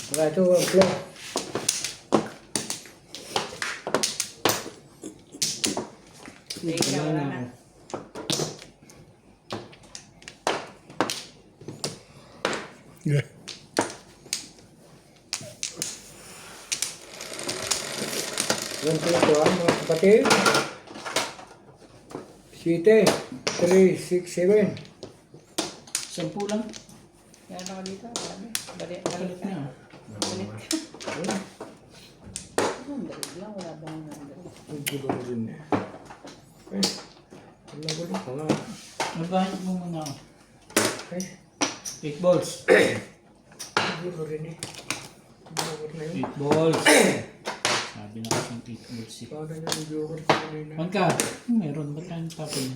Saka ito, flow. Ikaw wala na. Yeah. Ganito ito mga kapatid. 7, 3, 6, 7. 10 lang. Yan ako dito. Balik na. Balik. Balik lang. Wala bang nandun. Ang gulo na rin eh. Eh, wala gulo pa nga. Magkahit mo muna ako. Eh, 8 balls. ang gulo rin eh. Ang gulo na yun. 8 balls. Sabi na kasing 8 balls eh. Paano niya yung joker ko kanina? Man ka? Meron. Ba't kayong tapon?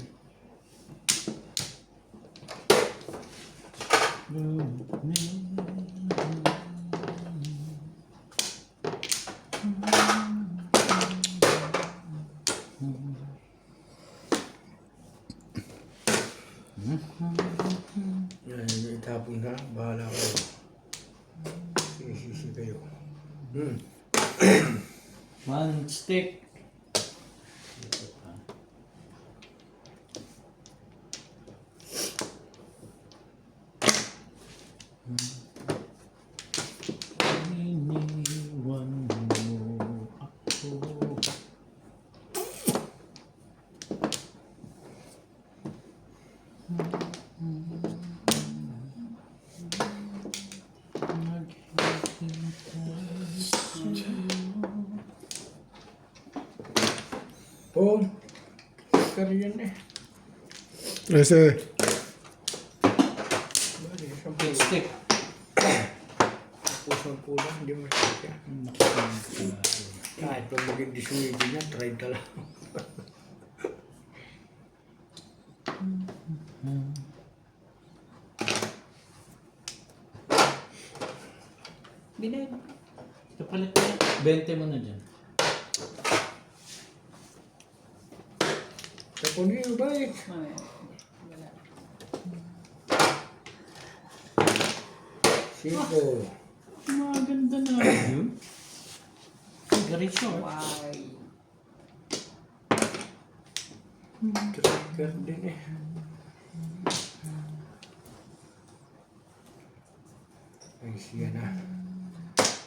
Yan, itapon ka. Bahala kayo. Sisi kayo. One stick. Iniwan mo ako. Boom. Kari yan eh. 13. Bali, Eight stick. Sampu lang, hindi mo siya. Kahit pa maging 18 niya, 30 lang. Binay. Kapalit mo. 20 mo na dyan. Tapon niyo, balik. Wala. 5. Maganda na. Very short. Why? Trigger din eh. Ay, siya na.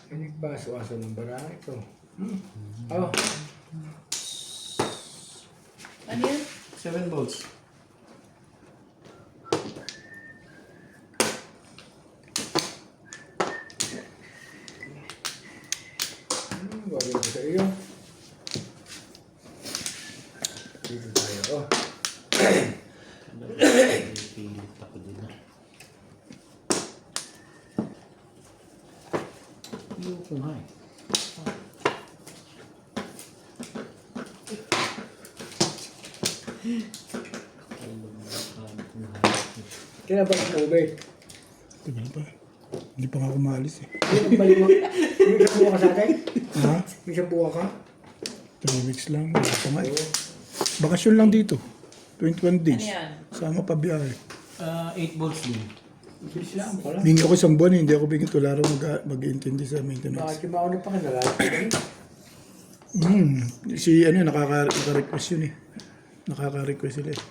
Ay, nagbaso-aso ng barang ito. Oh, Ano yun? 7 balls. bagay ko sa iyo. Dito tayo, oh. Pilit ako din na. Ayoko nga eh. Kaya ba ang ubay? Tagal pa. Hindi pa nga ako maalis eh. Yung balik mo, yung isang buwa ka sa atin? Ha? Yung isang buwa ka? 3 weeks lang. Wala pa nga eh. Bakasyon lang dito. 21 days. Ano yan? Sama pa biyahe. 8 balls din. Bilis lang pala. Hindi ako isang buwan eh. Hindi ako bigyan tularo mag-intindi sa maintenance. Bakit yung mauna pa ka nalalaki? Si ano naka-request yun eh. Nakaka-request sila eh.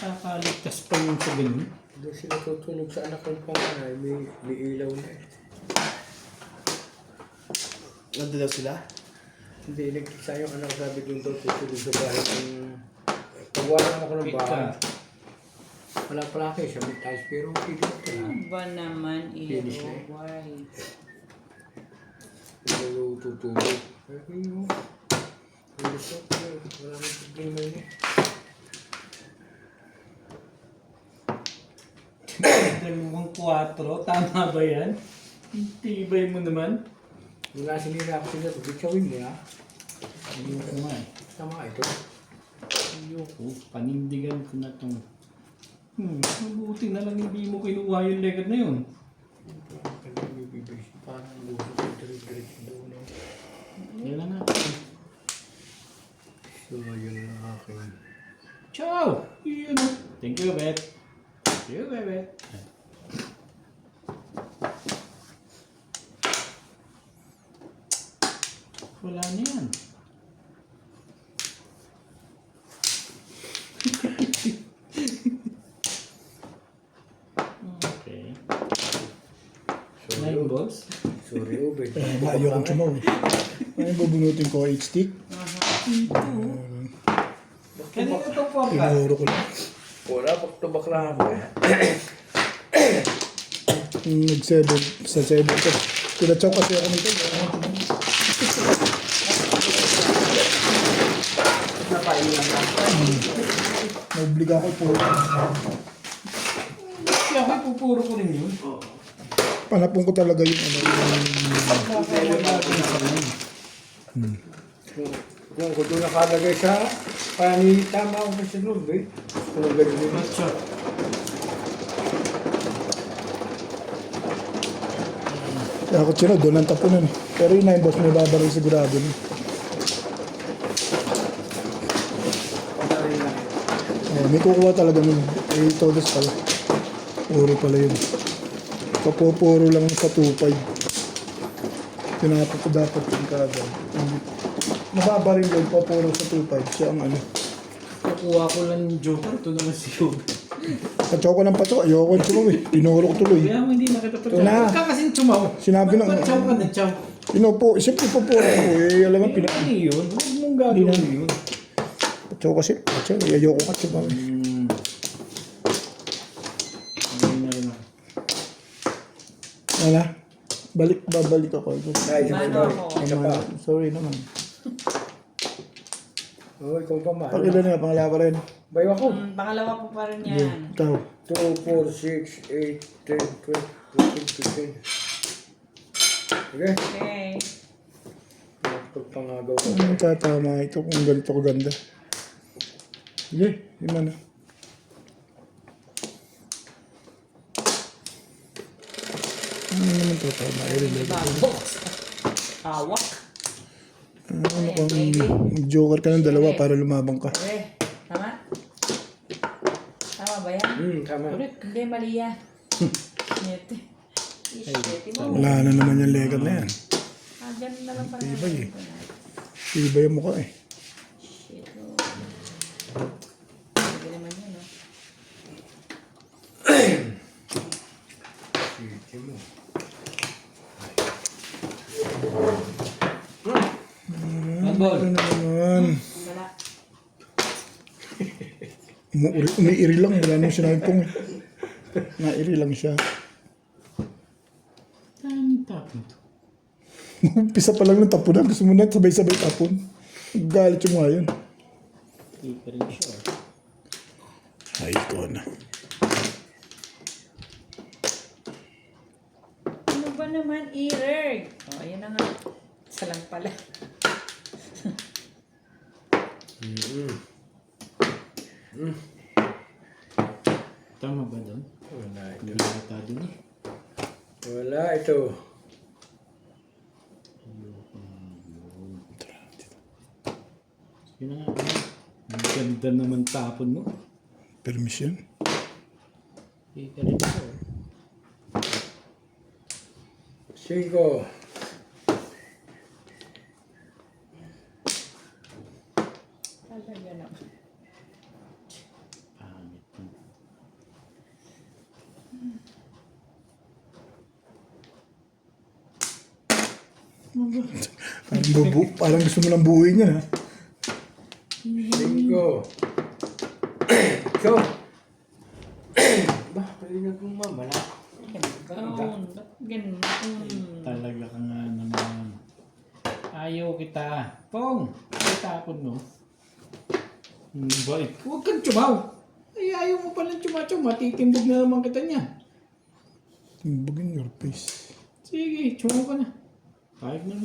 Kakaligtas pa yung sa ganun. Doon sila tutulog sa anak ng panganay, may ilaw na eh. Nandun daw sila? Hindi, nagkisa yung anak sabi doon daw tutulog sa bahay ng... Pagwanan ako ng bahay. Wala pala kayo, siya may tiles, pero hindi ko pala. Ba naman Finish iyo? na eh. Why? Hindi ko tutulog. Sabi mo, gusto ko, wala nang problema yun eh. Dalawang 4, tama ba yan? Tibay mo naman. Wala sinira ako sila, bigawin mo ha. Ayoko nga eh. Tama ito. Ayoko. Panindigan ko na itong... mabuti na lang hindi mo kinuha yung legad na yun. Parang gusto ko diretso doon. Yan na nga. So, yun ang aking... Ciao! Iyan o. Thank you, Bet. Thank you, Bet. Wala na yan. Okay. 9 balls? Sorry, Ube. Ayaw kong sumaw eh. Ano yung bubunutin ko? 8 stick? Kanina itong 4 ka? Tinuro ko lang. Wala, pagtubak lang ako eh. Yung nag-7, sa 7 ko. Tinatsaw kasi ako nito. Naobliga ako po. Kaya ako ipupuro ko rin yun. Panapon ko talaga yung ano. Kung ko doon nakalagay sa tama ako sa loob eh. Kung ganun din. Kaya ako sino, doon ang tapunan. Pero yung 9 boss, may babaril sigurado. May kukuha talaga nun. Eh, todos pala. Puro pala yun. Papupuro lang sa 2.5. Tinapos ko dapat yung kada. Mababaril yun, papuro sa 2.5. Siya ang ano. Kukuha ko lang yung joker. Ito naman si Hugh. Patsaw ko ng patsaw. Ayoko yung sumaw eh. Pinuro ko tuloy. Kaya mo hindi nakita pa Ito na. Ka kasing tumaw. Sinabi ng... Patsaw ka na, tsaw. Pinupo. Isip ko po. Eh, alam mo, Ano yun? Huwag mong gagawin yun. patsaw kasi. Patsaw. Ayoko ka sumaw eh. Ano? Babalik ako. Ay, Mano ako. Isa pa. Sorry naman. Oo, ikaw pa man. Pag ilan nga, pangalawa rin. Bayo ako. Pangalawa po pa rin yan. Ikaw. 2, 4, 6, 8, 10, 12, 14, 15. Okay? Okay. Pagpangagaw ko. Ano tatama ito kung ganito kaganda? Sige, lima na. Ano naman tatama? Babok. Hawak. Ano kung joker ka ng dalawa para lumabang ka? Okay. Tama? Tama ba yan? Tama. Hindi, mali yan. Nyete. Ishete mo. Wala na naman yung legal na yan. Ganun na lang pala. Ibay eh. Iba yung mukha eh. Shit. Hindi naman yun, no? Sige mo. One ball. Ano naman? Wala. Umiiri lang. Wala nang sinabi pong eh. Nairi lang siya. Daming tapon to. Umpisa pa lang ng tapunan. Gusto mo na sabay-sabay tapon. Galit yung mga yun. Hindi pa rin siya. Ay, ito na. Ano ba naman, Ereg? O, ayan na nga. Isa lang pala. Tama ba doon? Wala ito. Hindi nata doon eh. Wala ito. Yun na nga. Ang ganda naman tapon mo. Permission. Hindi ka rin siya. 5. Talaga naman. Pangit mo. Parang gusto mo lang buuin yan ha. 5. So. Bah, palinag mong mamala. Ganun. Ba't ganun? Talaga ka nga naman. Ayaw kita. Pong! Ay tapon mo. Bait. Huwag kang tsumaw. Ay, ayaw mo palang tsumaw. Matitimbog na naman kita niya. Timbugin your face. Sige, tsumaw ka na. Kahit na.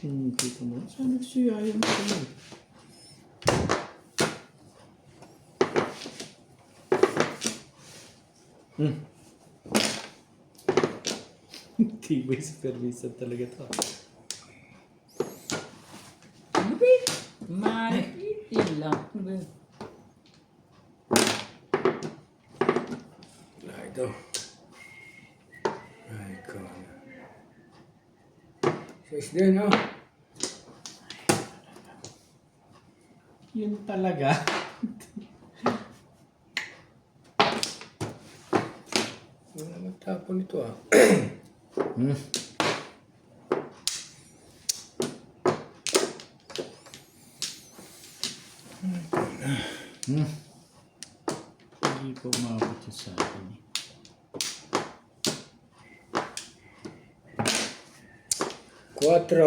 Kita mo. Sana siya ayaw mo tsumaw. Tibay supervision talaga to. Ano ba yun? Maliit. Yun lang. Ano ba yun? ito. Ay, ko. Sis din, oh. Yun talaga. Wala magtapon ito, ah. Hmm. Hmm. Hindi ko umabot yun sa akin eh. Cuatro.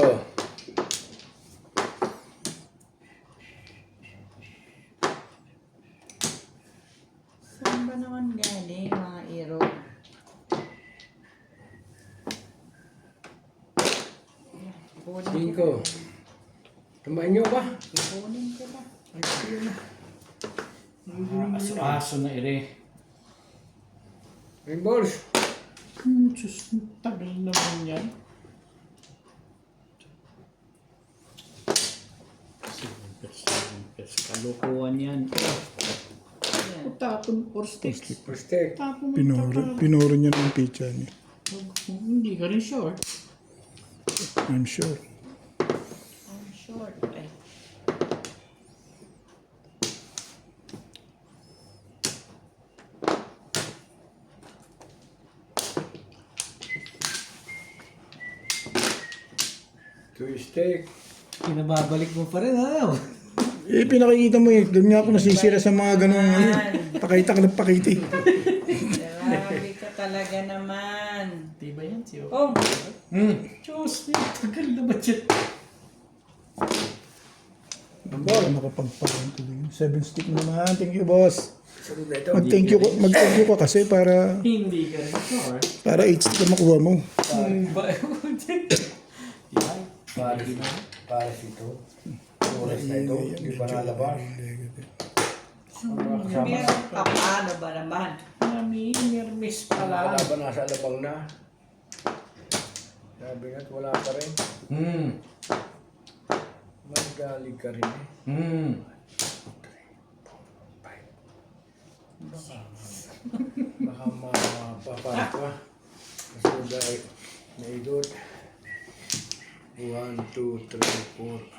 Saan ba naman galing mga iro? Kunin Cinco. Tumain niyo ba? Kunin ko ba? Ay, sige na. Aso-aso na ere. May balls. Diyos, ang tagal naman yan. Kalokohan yan. Yan. Tapon or sticks. Mistake. Tapon mo Pinuro niya ng pizza niya. Hindi ka rin sure. I'm sure. I'm short. Ay. Two steak. Pinababalik mo pa rin, ano? Eh, pinakikita mo eh. Doon nga ako nasisira sa mga ganong ano. Pakita ka ng pakita eh. Grabe ka talaga naman. Di ba yan siyo? Oh, Diyos, tagal na ba siya? Baka makapagpakan ko din. 7 stick naman. Thank you, boss. Sunod na ito. Mag-thank you ka kasi para Hindi ka rin sure. 8 stick na makuha mo. Ba? Yan. Paris. Paris ito. Oras na ito. Hindi pa nalabas. meron ka paano ba naman? Mami, nermis pala. Kalaban nasa alabang na. Sabi nga't wala pa rin. Magaling ka rin eh. Baka mapapalik pa. Kasi dahil naidot. 1, 2, 3, 4.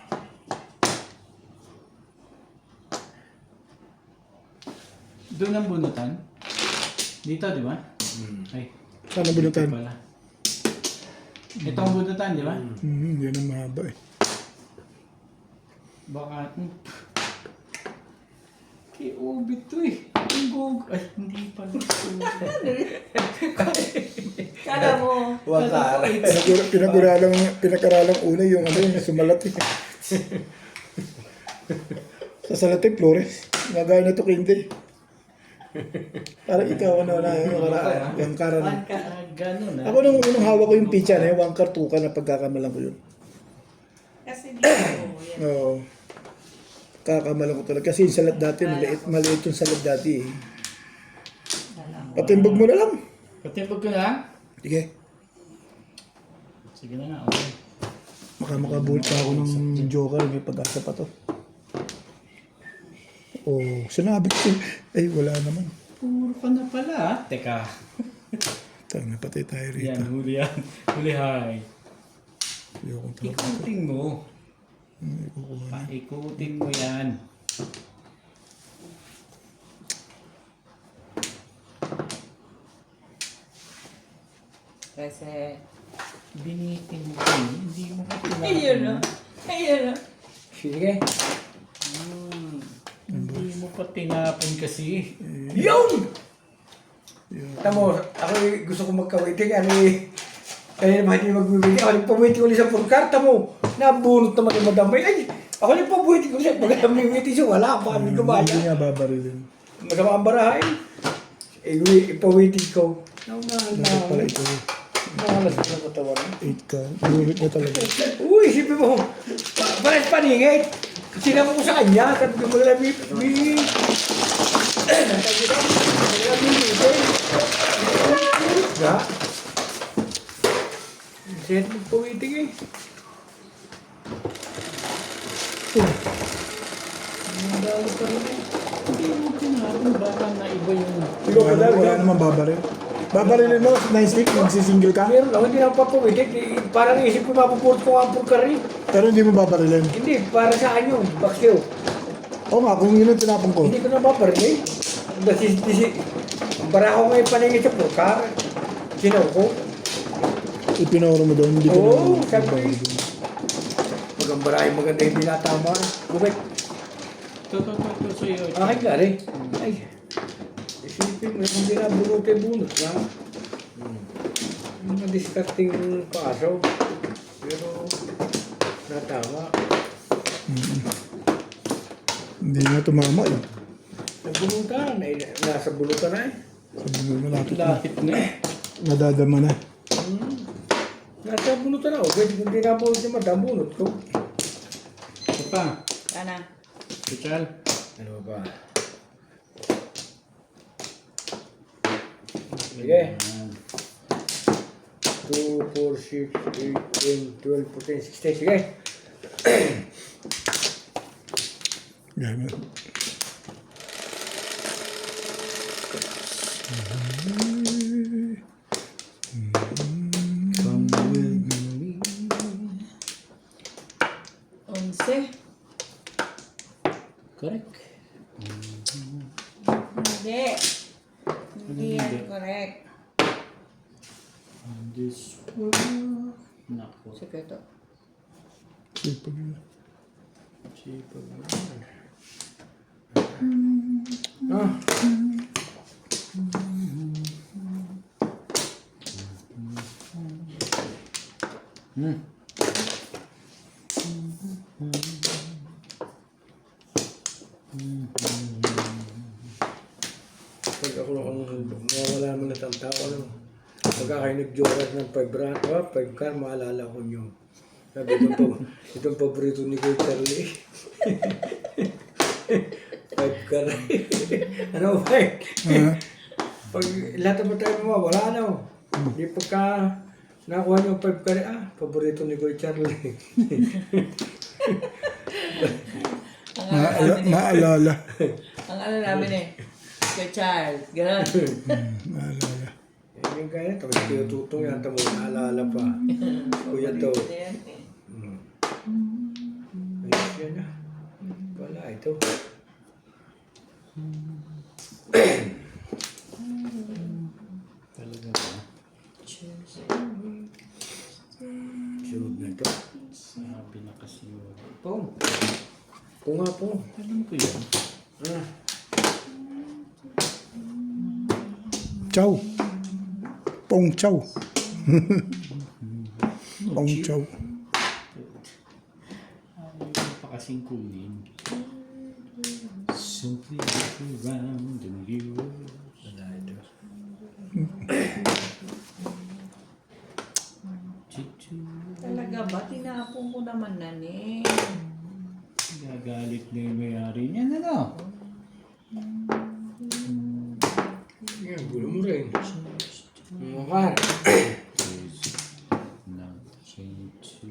Doon ang bunutan? Dito, di ba? Ay, Sana bunutan. pala. Ito ang bunutan, di ba? Yan ang mahaba eh. Baka, kay Obit to eh. Ang gog. Ay, hindi pala. Kala mo, Wakar. Pinag-aralang una yung ano yung sumalat eh. Sa salat eh, Flores. Nagaya na to kindi. Parang ikaw ano na yung karan. Ganun Ako nung unang hawak ko yung pizza na yung 1 car 2 ka na pagkakamalan ko yun. kasi dito, yan. Oo. Kakamalan ko talaga. Kasi yung salat dati, maliit yung salat dati eh. Patimbog mo na lang. Patimbog ko na lang? Sige. Sige na nga, okay. Makabulit pa ako ng joker. May pag-asa pa to. Oh, sinabi ko. Ay, wala naman. Puro ka na pala ah. Teka. Tara, napatay tayo rito. Yan, huli yan. Huli hay. Ayokong tawag. Ikutin mo. Ayokong Paikutin mo yan. Kasi, Binitin mo ko. Hindi mo ko tinapon. ayun o. Ayun o. Sige. Hindi mo pa tinapon kasi. Yung! Tamo, ako gusto ko magka-waiting. Ano eh. Kaya naman hindi mag-waiting. Ako nagpa-waiting ulit sa purkar. Tamo, nabunot naman yung madamay. Ay, ako nagpa-waiting ulit. Pag nag-waiting siya, wala pa kami Hindi gumaya. nga babarilin. Masama ang barahay. Eh, ipa-waiting ko. Dapat pala ito. Malas na katawan. 8 ka. Gulit na talaga. Uy, isipin mo. Pares paningit. Sinama ko sa kanya. Sabi ko maglami. Ha? Set mo po waiting eh. Hindi mo tinapon. akin baka na iba yung... Ikaw Wala, pala, wala naman babaril. Babarilin mo, 9 stick, nagsisingle ka. Meron ako, hindi na papawitik. Parang isip ko mapupulot ko ang purkar rin. Pero hindi mo babarilin. Hindi, para sa akin yun, bakyo. Oo nga, kung yun ang tinapon ko. Hindi ko na paparin para ako ngayon paningin sa purkar. Sinaw ko. Ipinoro mo doon, hindi ko Oo, na. sabi ko eh. Magambarahin maganda yung binatama. Bumit. Ito sa'yo. Akin nga rin. Ay. Isipin mo, kung binabunot ay bunot na. Mga discarding paso. Pero, natama. Hindi na tumama eh. Nabunutan. Ay, nasa bunutan na eh. Sabi mo, malapit na. Lapit na. Nadadama na. Nasa bunutan na ako. Pwede kung binabunot yung madambunot ko. Ito pa. Kana. Pichal. Ano ba? Sige. 2, 4, 6, 8, 10, 12, 14, 16. Sige. Ganyan. Come with me. 11. Correct. Hindi. Hindi yan correct. And this one. Nako. Sekreto. Sipag yun. Sipag. Ah. Pag ako ang mawala mo na tang tao, ano? Pagka kayo nag-jorat ng 5 car, maalala ko nyo. Sabi itong paborito ni Kuya Charlie. 5 car. Ano ba eh? Pag lahat naman tayo mawala, ano? Hindi pagka nakuha nyo 5 car, paborito ni Kuya Charlie. Maalala. Ang ano namin eh. Kay Charles. Ganon. Maalala. Yung kaya, tapos tinututong yan, tapos naalala pa. Kuya to. Ayos yan na. Wala, ito. Talaga ba? Sunod na ito. Sabi na kasi yun. Po. Po nga po. Alam ko yun. Chow. Pong chow. Pong chow. Ayaw pa kasing kunin. Simply look around and you. Wala ito. Talaga ba? Tinapon ko naman na eh. Gagalit na yung may-ari niyan, ano? Yan, gulo mo rin. Mga kar. Nothing to...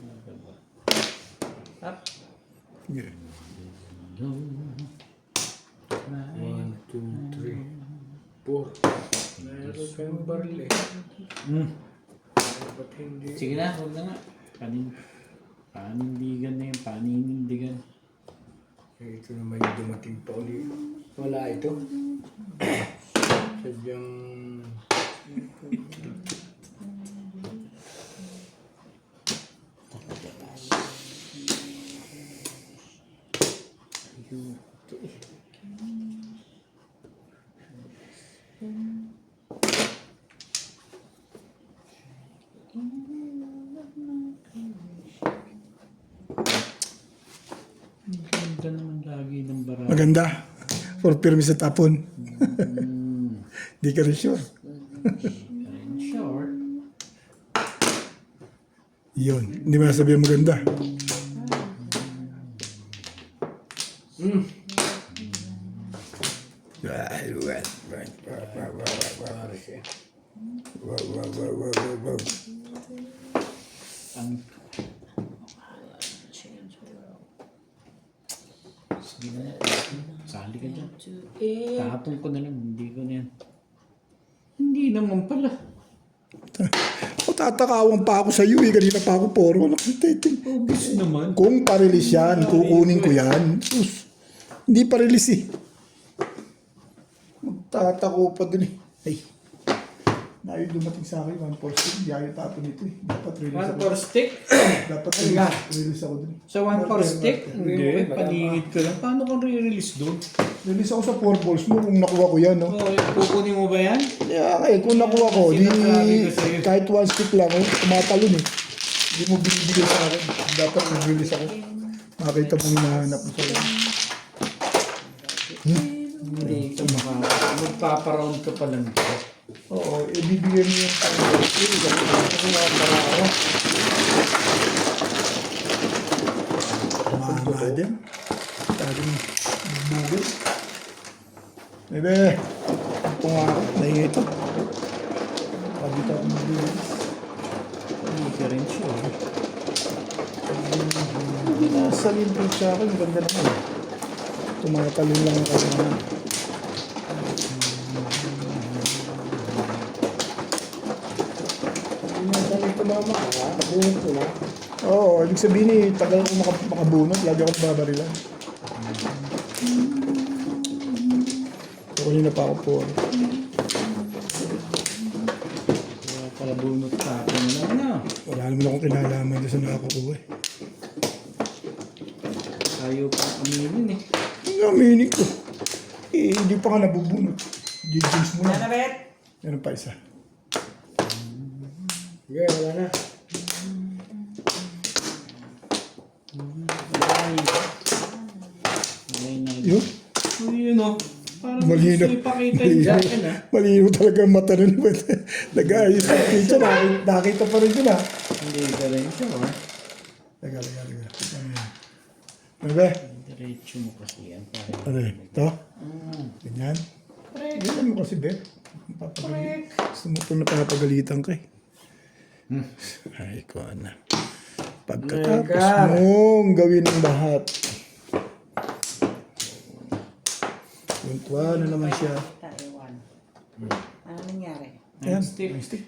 Ano ba? Up. Yeah. No. 1, 2, 3, 4. Meron kayong baril eh. Ba't hindi? Sige na, huwag na nga. Panindigan na yung paninindigan. Eh, ito naman yung dumating pa uli. Wala ito. Sadyang... Ganda naman lagi ng barako. Maganda. For pirmi sa tapon. Di ka rin sure. In short, Yun. Hindi mo nasabihin maganda. ang... Sige na. Sali ka dyan. 2, 8. Tapon ko na lang, hindi ko na yan. Hindi naman pala. O tatakawang pa ako sa iyo eh. Kanina pa ako puro. Obvious naman. Kung pa-release yan, kukunin ko yan. Sus, hindi pa-release eh. Magtatako pa dun eh. Ay. Nayo dumating sa akin, 1 for stick. Hindi ayaw tapon ito eh. Dapat release 1 ako. for stick? Dapat Nga. release ako dun. Sa 1 for stick? Hindi, Hindi, wala paningit ka lang. Paano kang re-release doon? Release ako sa 4 balls mo kung nakuha ko yan, no? Oh, kukunin mo ba yan? Yeah, eh, kung nakuha ko, di, Sinasabi ko sa'yo. kahit 1 stick lang, oh, tumatalon eh. Hindi mo binibigay sa akin. Dapat release ako. Makita mo hinahanap mo sa'yo. Hindi ka magpaparound ka pa lang dito. Oo, ibibigay mo yung pang-balls. Mahanga din. Taging bugis. Bebe, ito nga ako. Nahinga ito. Pagkita ko bugis. Hindi ka rin sure. Nasa limpid siya ako. Ang ganda naman. Tumatalon lang ako na. Pinasali ko mama, ha? Bunot ko na. Oo, ibig sabihin eh, tagal ako makabunot. Lagi ako babarilan. So, kanina pa ako po. Kaya pala bunot ka ako na lang na. Wala naman akong kinalaman doon sa nakakuha eh. Tayo pa aminin eh. Ang aminin ko. Eh, hindi pa nga nabubunot. Jeans mo Ano na. bet? Meron pa isa. Okay, wala na. Ay, na. Yun. Oh, yun o. Parang Malinaw. gusto ipakita yung jacket ah. Malinaw talaga ang mata nun. Nag-ayos yung picture. Nakita pa rin yun ah. Hindi ka rin siya ah. Taga. Ano yan? Bebe? Diretso mo kasi yan. Ano yun? Ito? Ganyan? Ganyan mo kasi, Beb. Gusto mo ito napapagalitan ka eh. Ay, ko na. Pagkatapos mong gawin ang lahat. Puntuan na naman siya. Taiwan. Ano nangyari? Ayan, Stick. may stick.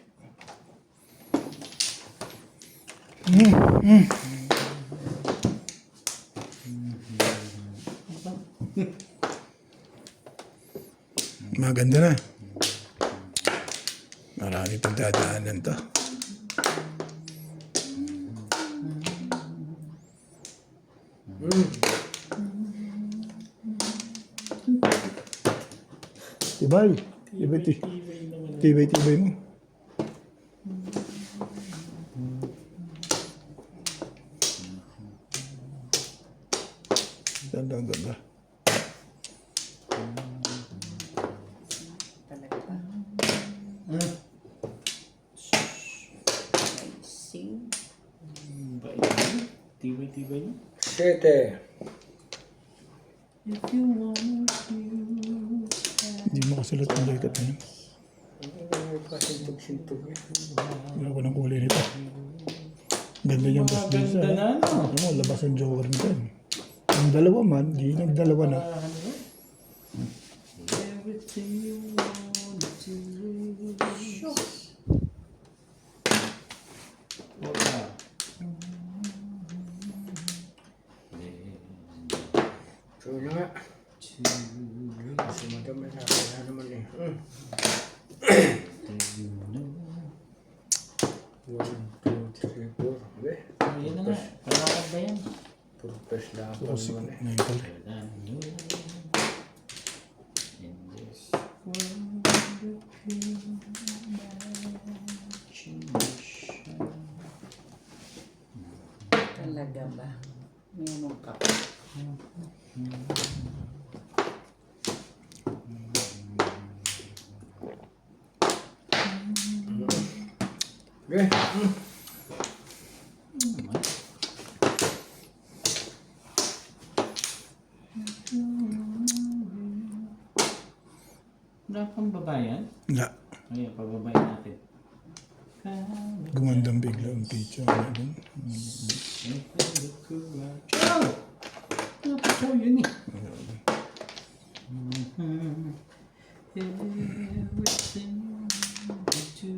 Maganda na. Marami pang dadaanan to. Tibay. Tibay mo. Ganda. Talaga ba? I see. Tibay-tibay niya. 7. If you wanna feel Hindi mo kasi lahat ng legat na yun. Pasintog-sintog eh. Wala ko ng kulay nito. Ganda yung boss din sa. ganda na no. Ano mo, labas ang joker nito. Yung dalawa man, di nagdalawa na. Everything you want to do. Wala. So na nga. Kasi madami na. Wala naman eh. 1, 2, 3, 4. Okay. Ayan na nga. Palakad ba yan? Purpose na ako Kasi naman eh. ngayon pala. In this world Talaga ba? Meron ka pa. Okay. Wala kang babayan? Nga, Ayan, pababayan natin. gumandang bigla ang picture. Ano? Ciao! Ano pa ciao yun eh? everything you do.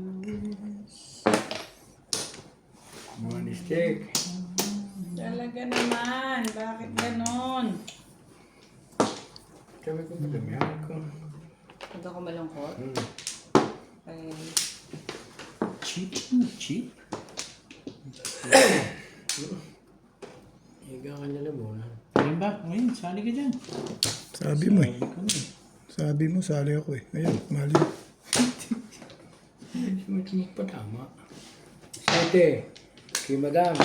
Money stick. Talaga naman. Bakit ganon? Sabi ko, madamihan ko. Huwag ako malungkot. Okay. Cheap, cheap. Higa ka nila muna. Ayun ba? Ngayon, sali ka dyan. Sabi mo eh. Sabi ko na eh. Sabi mo, sali ako eh. Ngayon, mali. Hindi mo pa tama. Sete. Kay madam.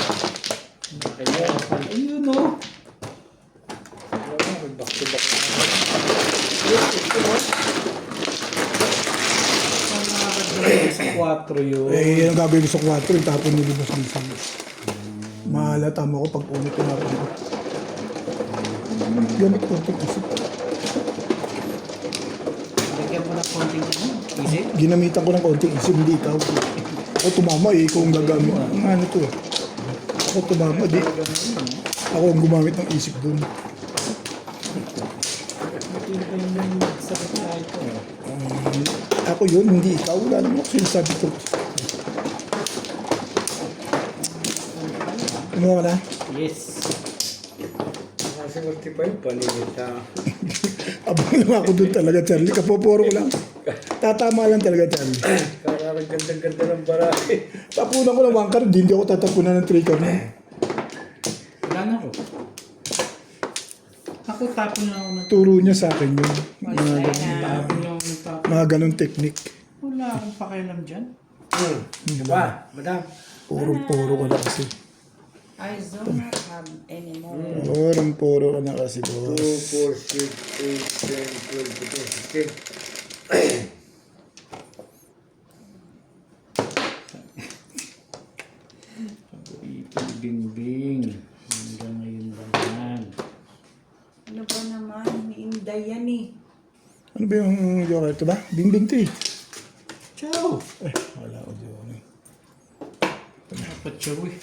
Kaya. Ayun o. Back to back. Saan nakakagawin sa 4 yun? Eh, ang gagawin ko sa 4, yung tapon nilibas minsan. Mahalata mo ako pag unit ko natin. Gamit ko ito kasi. Lagyan mo ng konting ano? Easy? Ginamitan ko ng konting isip, hindi ikaw. Ako tumama eh, ikaw ang gagamit. Ang ano to eh. Ako tumama, di. Ako ang gumamit ng isip dun. Hindi ba yung sakit na ito? Ako yun, hindi ikaw. Wala naman ako sinasabi ko. Ano ka na? Yes. Kasi 45 panigit sa... Abang lang ako dun talaga, Charlie. Kapoporo ko lang. Tatama lang talaga, Charlie. Kararang ganda-ganda ng baraki. Tapunan ko ng 1 card, hindi ako tatapunan ng 3 card na. Wala na ako. Ako tapon na ako ng Turo niya sa akin yun. tapon yung tapon. Mga ganong technique. Wala akong pakialam dyan. Diba? Madam. Puro ka na kasi. I do not have any more. Puro ka na kasi, 2, boss. 4, 6, 8, 10, 12, 13, 16. Paborito Bingbing. Hanggang ngayon lang yan. Ano ba naman? Iniinday yan eh. Ano ba yung joker? Ito ba? Bingbing to eh. Ciao! Wala ko joker. Dapat ciao eh.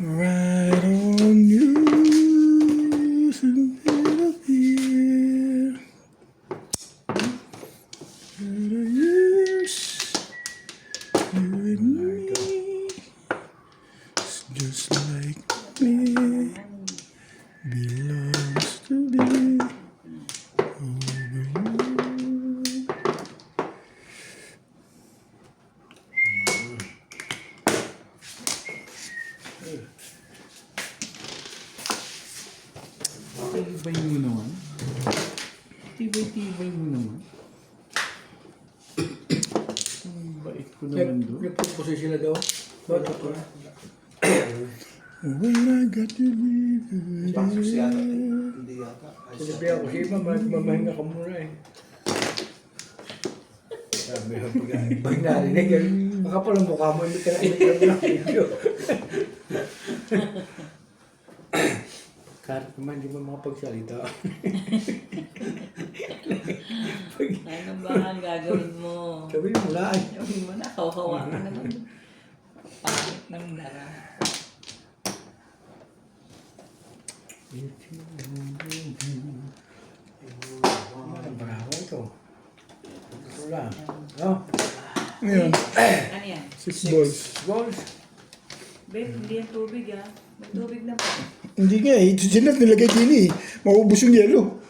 Right on you, something of fear. Better years, you and me, it's just like me, belongs to be over you. Tibay mo naman. Tibay mo naman. Ang bait ko naman doon. Nagpupusi sila daw. Ba't ito na? When I got to leave you, Pasok siya. Hindi yata. Sinabi ako, Hima, mamahinga ka muna eh. Sabi ko, pag narinig yan, makapal ang mukha mo, hindi ka na ng video. Kahit naman, hindi mo makapagsalita. Ano ba ang gagawin mo? Sabi mo na, ay. Gawin mo na, kawawa ka naman. Pangit ng dara. Ang bravo ito. Wala. No? Ngayon, Ano yan? 6 balls. Balls. Babe, hindi yan tubig ah. May tubig na pa. Hindi nga eh, ito sinat nilagay din eh. Maubos yung yelo.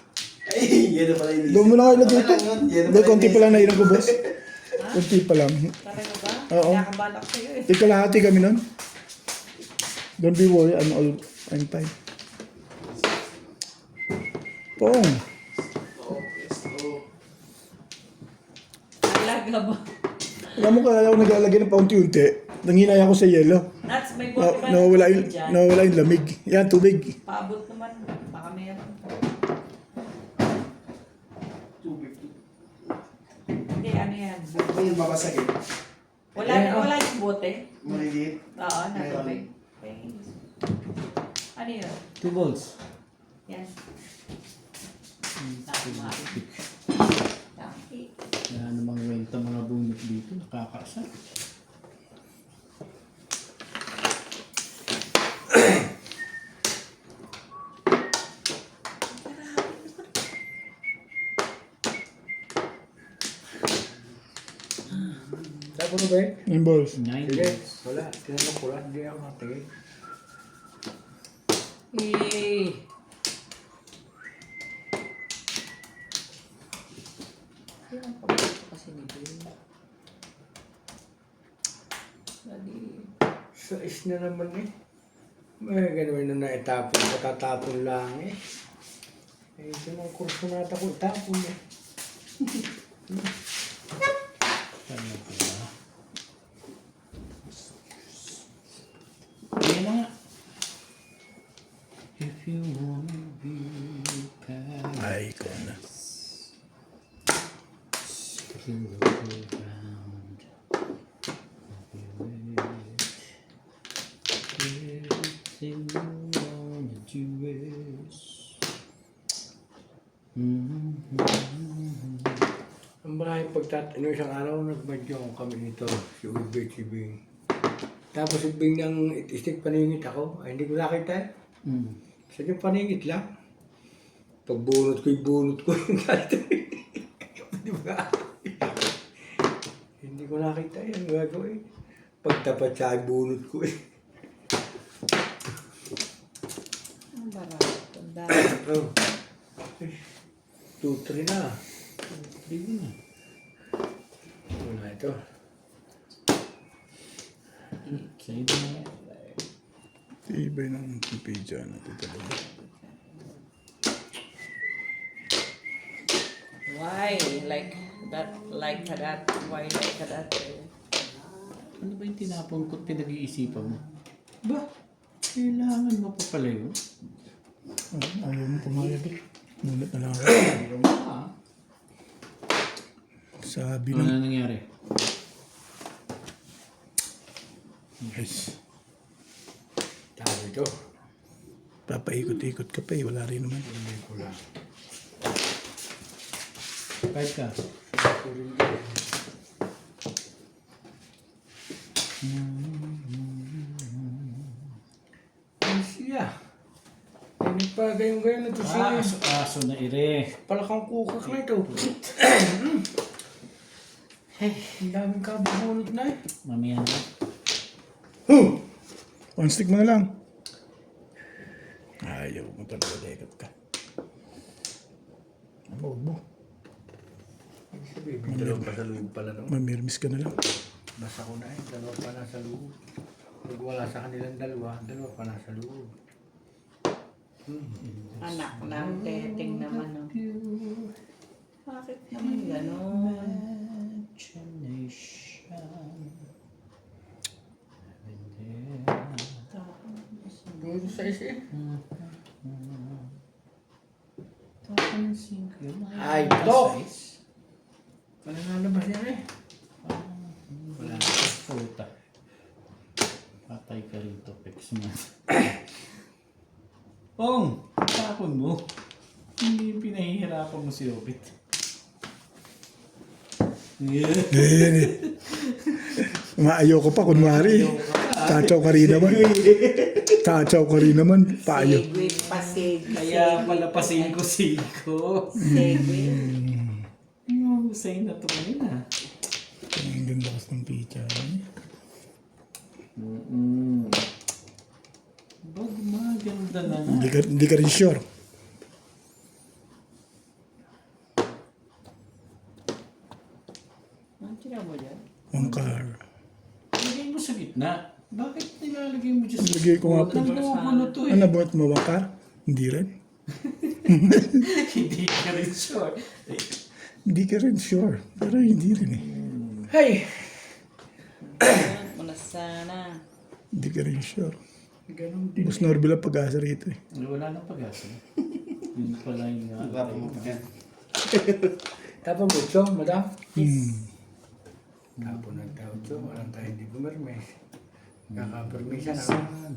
Ay, yan na pala yung Doon mo na kayo lagay ito. Yan na Hindi, pala konti pa lang nailang ko, boss. Konti pa lang. Talaga ba? Oo. Nakabalak sa'yo eh. Tika lahati kami nun. Don't be worried, I'm fine. Pong. Talaga ba? Alam mo kaya ako naglalagay ng paunti-unti. Nanghinaya ko sa yelo. Nuts, may Na, bottle nawala yung lamig. Yan, tubig. Paabot naman. Baka meron. Hindi, ano yan? May babasagin. Wala yung bote. Maliliit. Oo, na tubig. Okay. Ano yun? 2 balls. Yan. Tama. Tama. Wala namang wenta mga bunot dito. Nakakaasar. mo ba eh? Yung balls. 9 Sige, balls. wala. Tinanong ko lang. Hindi ako natingin. Eh. Yan ang pagkakas kasi ni Bill. Dali. Sa is na naman eh. May ganun na naitapon. Patatapon lang eh. Eh, ito ng kurso nata ko itapon eh. Ano ba? Ayan na nga. If you wanna be past, Ay, ikaw na. you look around. Everything you wanna do is Ang maraming isang araw nagbadyong kami nito, si Ube, si Bing. Tapos si Bing nang istik paningit ako, ay hindi ko nakita eh. Sige paningit lang. Pagbunot ko yung galit. Di ba? Hindi ko nakita yung gagawin. Pagtapat sa bunot ko eh. Ang barang. Tanda. Oh. 2-3 na. Hindi na. Wala ito. Sa'yo na. Ibay ng pipidya natin talaga. Why? Like that? Why like that? Ano ba yung tinapon ko't pinag-iisipan mo? Ba? Kailangan mo pa pala yun? Ayaw mo pumayag eh. Mulat na lang ako. Ayaw mo ka. Sabi Ano ng... na nangyari? Yes. Tama ito. Papaikot-ikot ka pa eh. Wala rin naman. Hindi ko lang. Kahit ka. Ay siya. Hindi pa gayong-gayon na ito siya. Aso na ire. Palakang kukak na ito. Ang daming kabunot na eh. Mamaya na. One stick mo na lang. Ayaw mo talaga dekot ka. Huwag mo. Sabi, may dalawa pa sa loob pala no? Mamirmis ka na lang. Basta ko na eh, dalawa pa nasa loob. Pag wala sa kanilang dalawa pa nasa loob. Anak ng teteng naman. No? Bakit naman gano'n? Doon sa isa eh. Ay, ito! Wala nga labas yan eh. Wala. Puta. Patay ka rin to, Pex mo. Ong! Tapon mo. Hindi pinahihirapan mo si Obit. Ayan eh. Maayaw ko pa, kunwari. Tatsaw ka rin naman. Tatsaw ka rin naman. Payo. Segue pa, segue. Kaya pala pa 5-5. Segue. Yung Hussein na to ngayon ah. Ang ganda kasi ng pizza. Bag maganda na nga. Hindi ka rin sure. Ang tira mo dyan? One car. Lagay mo sa gitna. Bakit nilalagay mo dyan sa Lagay ko nga po. Ano to eh? Ano buhat mo, one car? Hindi rin. Hindi ka rin sure. Hindi ka rin sure. Pero hindi rin eh. Hey! Muna sana. Hindi ka rin sure. Ganun din. Bus Norbila pag-asa rito eh. Wala nang pag-asa. Yun pala yung Tapos mucho, madam? Tapos ng tao ito, walang tayo hindi pumirmes. Kakapermisa na.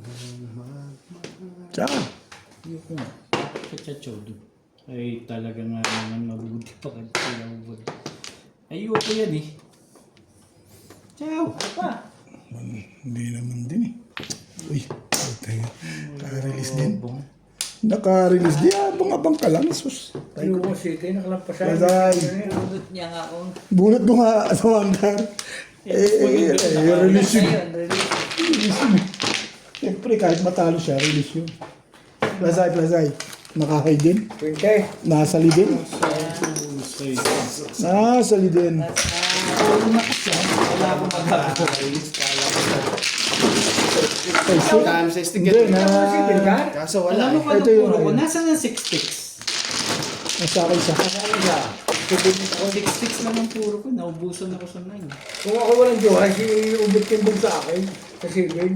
Tsaka, Yung nga. Kachachodo. Ay talaga nga naman mabuti pa kaya ayoko yan eh. Ciao! Pa! hindi naman din eh. Uy, tayo. Naka-release din. Naka-release din. Abang-abang ka lang, sus. Ayoko City, nakalampasan. Bye-bye. Pudot niya nga akong Bunot ko nga sa one car. Release yun. Ayun, release. Release yun. Siyempre, kahit matalo siya, release yun. Plasay. Nakahay din. 20. Nasali din. Nasali din. Wala akong magagawa. Ay, so, Dami sa stick hindi, yan. Silver car? Kaso wala Alam mo eh. pa Ito yung puro ko, ayun. nasaan ang 6 sticks? nasa akin siya. Ano siya? 6 sticks lang ang puro ko, naubusan ako sa 9. Kung ako walang jowa, si Ubit Kimbong sa akin. Sa silver.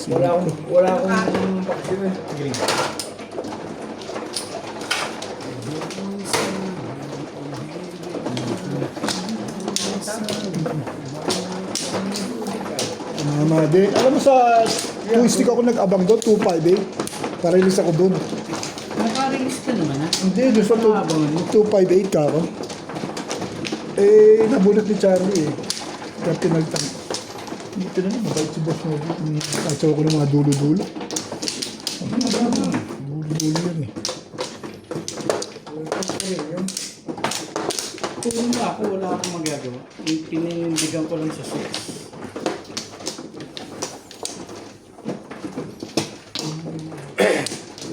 Wala akong vaccine. Green. Mamade. Alam mo sa stick ako nag-abang doon, 258. Pa-release ako doon. Naka-release ka naman ha? Hindi, doon sa 258 ka ako. Eh, nabunot ni Charlie eh. Kaya pinagtang. Dito na naman, mabait si Boss Novi. Kasawa ko ng mga dulo-dulo. Dulo-dulo yan eh. Kung ako, wala akong magagawa. Pinindigan ko lang sa 6.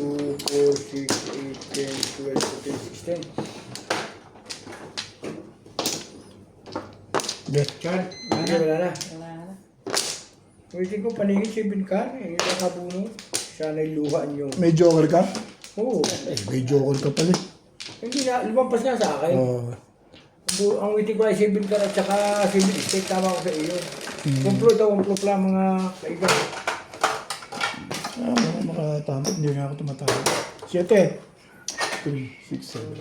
2, 4, 6, 8, 10, 12, 14, 16. Get. Chard, Hindi, wala na. Wala na. Waiting ko paningin si Bincar. Yung nakabuno. Sana iluhaan yung... May joker ka? Oo. Eh, may joker ka pala. Hindi na, lumampas nga sa akin. Ang waiting ko ay si Bincar at saka si Bin. Tama ko sa iyo. Kumplot lang mga kaigan. Makatama. Hindi nga ako tumatawag. 7. 3, 6, 7.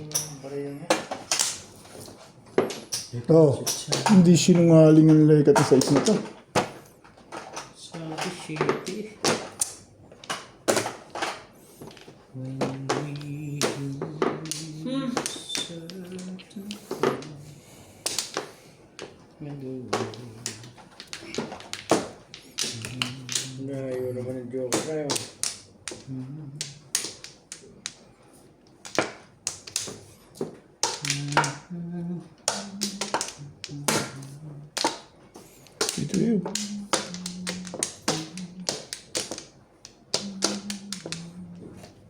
Ito. Hindi sinungaling ang lekat sa size na to. sabi shitty. When we do certain Yun naman ang joke na yun. Ito yun.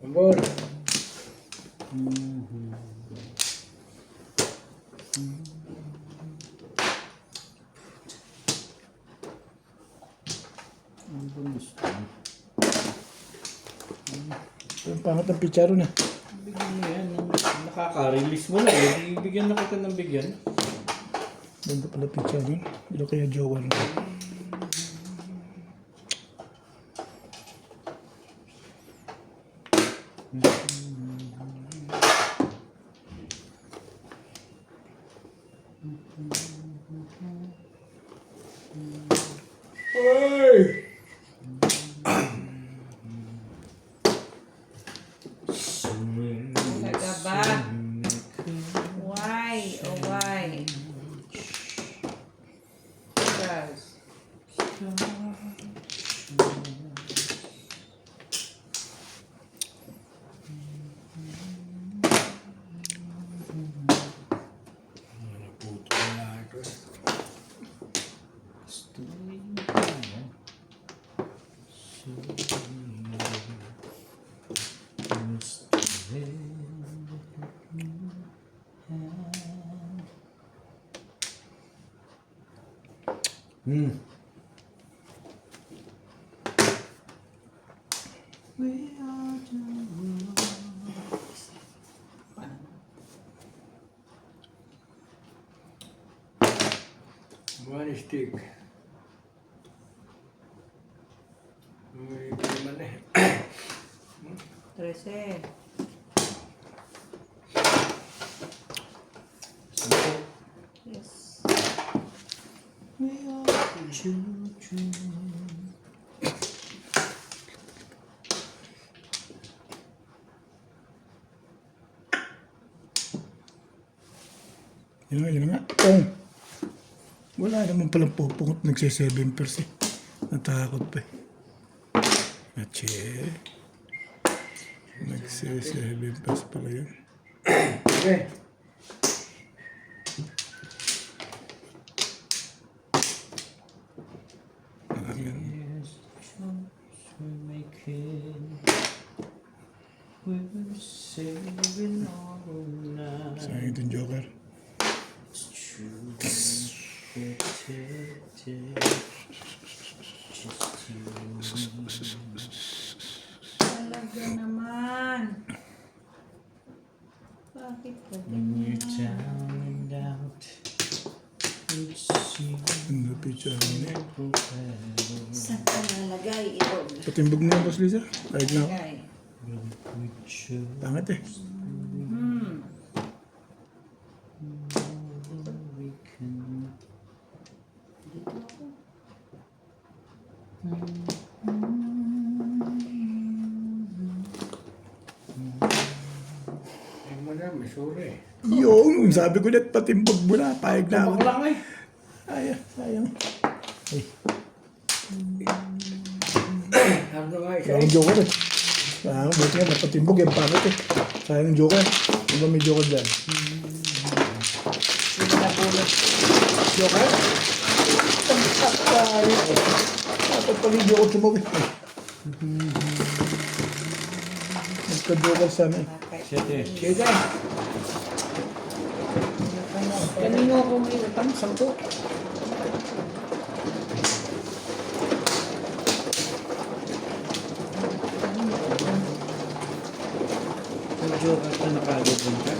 Ambor. Ang pangat ng pitsaro na. Bigyan mo yan. Nakaka-release mo lang eh. Bigyan na kita ng bigyan. Ganda pala pitsaro yun. Ilo kaya joker na. Hey! Talaga ba? Why? Oh, why? Charles. One stick. May naman eh. 13. Yes. Yun nga. Oh. Wala naman palang pupungot. Nagse-7%. Natakot pa eh. Ache. Nagse-7% pala yun. Okay. weekend. We were saving all night. Sayang itong Joker. It's true, protected. Just you and me. Talaga naman. Bakit po? When you're down and out, it's you Ano picture niya? who will Saan ka nalagay ito? Sa timbog mo yan, Boss Lisa? Kahit na. Nalagay. with you. Pangit eh. We can. Ay mo na, may sure. Yung sabi ko na patimbog mo na. Pahig na ako. Tabak lang eh. Ay, sayang. Ay, Ano nga isa sayang Joker eh. Sayang, buti nga, napatimbog yan. Pangit eh. Sayang Joker. Di ba may Joker dyan? Hindi na bulot. Joker? Dapat pala yung Joker sumawit. Nagka-Joker sana eh. Bakit? Siyete. Sige. Kanino ako may utang? 10. Medyo ka nakagod din ka.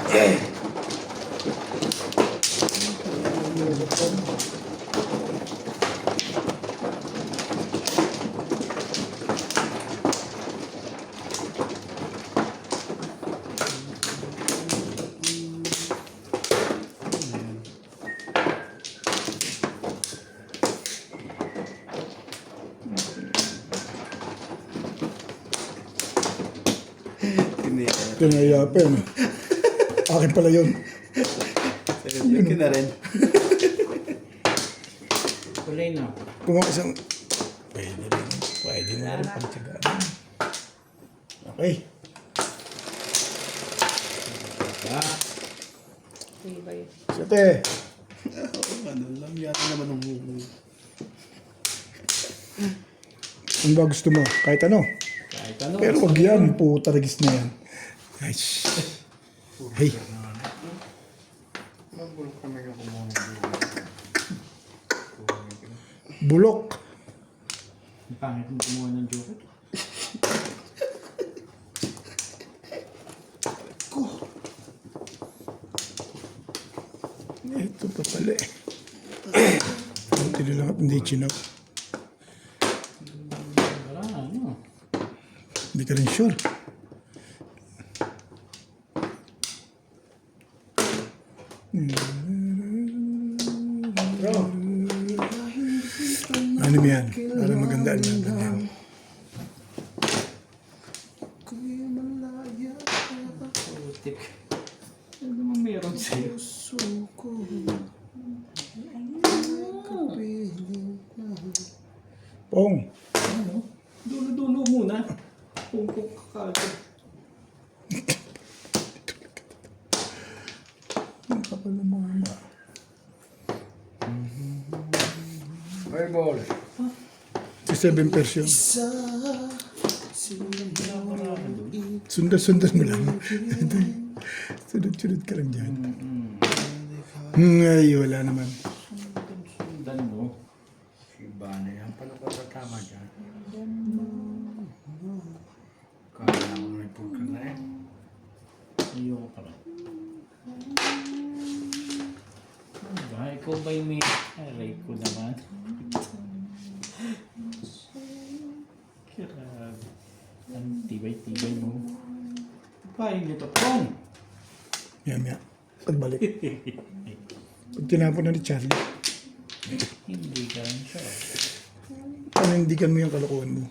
Tinaya pa yun. Akin pala yun. Yun na rin. Kulay na. Kung isang... Pwede rin. Pwede mo rin pagtsagaan. Okay. Ah, Hindi ba yun? Siyete. Ano lang yata naman ng huhu. Ano ba gusto mo? Kahit ano. kahit ano. Pero wag yan. Puta regis na yan. Ay, hey. Magbulok kami ng kumuha. Bulok. Ang pangit mo kumuha ng joker. Ito pa pala eh. Buti na lang at hindi chinap. Wala, ano. Hindi ka rin sure. Bro, Ano mo yan? Para maganda ang laban yan. Putik. Ano naman meron sa'yo? Pong. Ano? Dulo-dulo muna. Pungkok ka kagad. Ang kapal ng mga ama. fireball. 7 version. Sundan mo lang. Sunod-sunod ka lang dyan. Ay, wala naman. Sundan mo. Si Bana yan pala pa tama dyan. Kaya ako may pulka na eh. Ayoko pa rin. Ano ba? Ikaw ba yung may... Aray ko naman. Grabe. Ang tibay-tibay mo. Paano nito? Pong! Maya. Pagbalik. Pag tinapon na ni Charlie, Hindi ka rin siya. panindigan mo yung kalokohan mo.